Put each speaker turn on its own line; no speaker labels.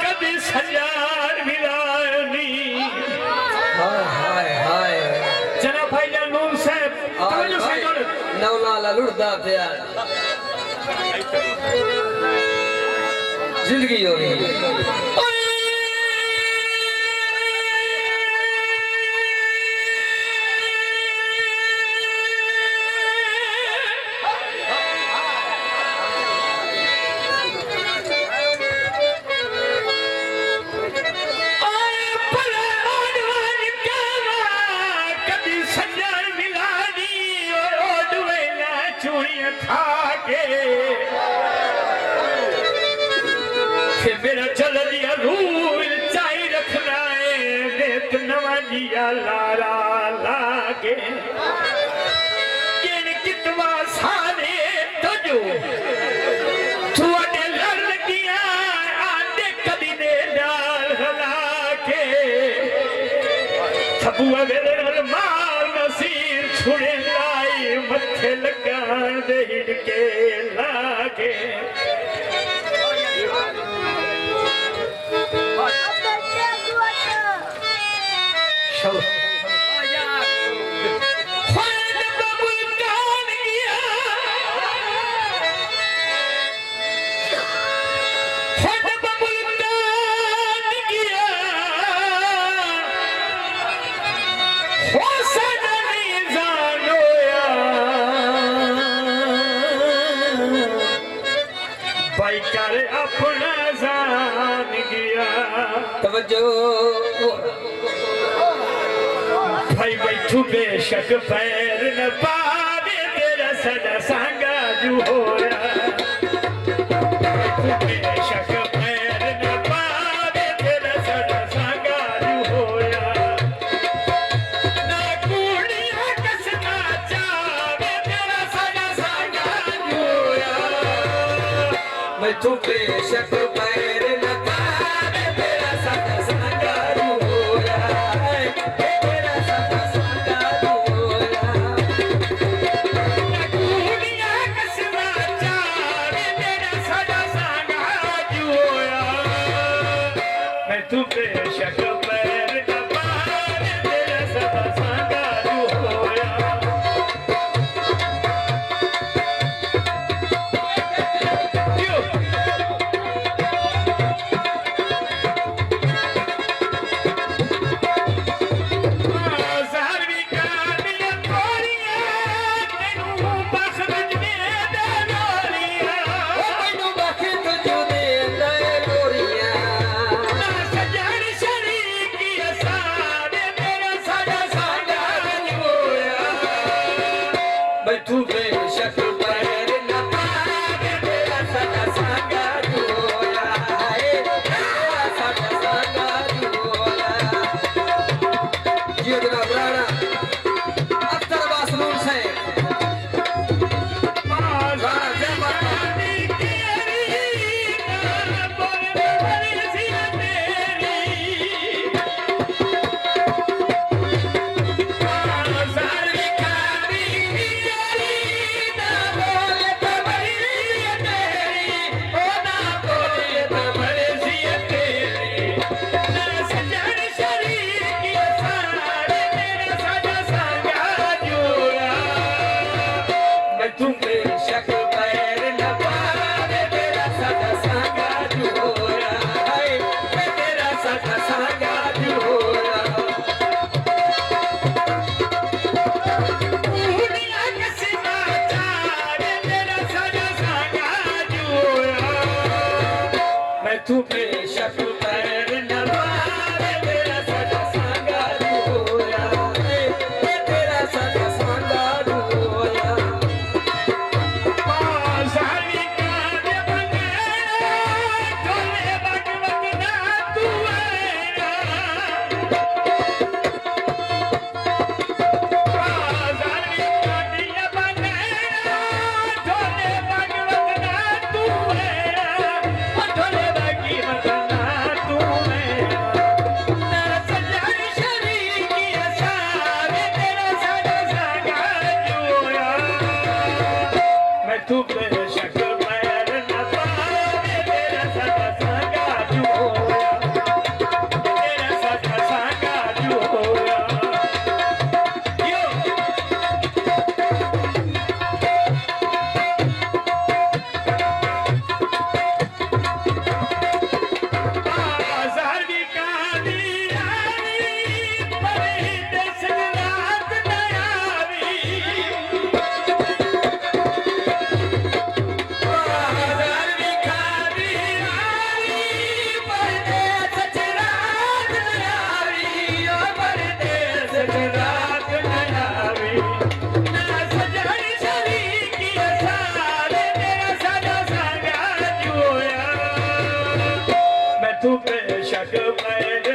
कभी सजार मिलानी
हाय हाय हाय
जना भाईजान नूर साहब तवज्जो से जोड़
नौलाला लुड़दा प्यार जिंदगी हो गई
मेरा चल दिया रूल चाय रखना है देख नवाजिया लारा लागे कितवा सारे तजो थोड़े लड़ गया आंदे कभी दे डाल हला के थबुआ मेरे मार नसीर छुड़े लाई मत्थे लगा दे के लागे अपना जान गया
तवज्जो
भाई बैठू बेशक पैर न पावे तेरा सदा सांगा जो होया बेशक पैर न पावे तेरा सदा सांगा जो होया ना कुड़िया कसना चावे तेरा सदा सांगा जो होया
मैं तू बेशक पैर न पावे तेरा सदा सांगा जो होया तेरा सदा सांगा जो होया
कुड़िया कसना चावे तेरा सदा सांगा जो होया मैं तू बेशक पैर न पावे तेरा सदा सांगा जो होया
तू बेशक पैर न पावे तेरा सदा सांगा जो होया तेरा सदा सांगा जो होया ये जनाब राणा अख्तर बासलून से राणा जय माता तू बेशक पैर न पावे तेरा सदा सांगा जो होया तेरा सदा सांगा जो होया
कुड़िया कसना चावे तेरा सदा सांगा जो होया
मैं तू बेशक पैर न पावे तेरा सदा सांगा जो होया तेरा सदा सांगा जो होया
तू तू बेशक बैर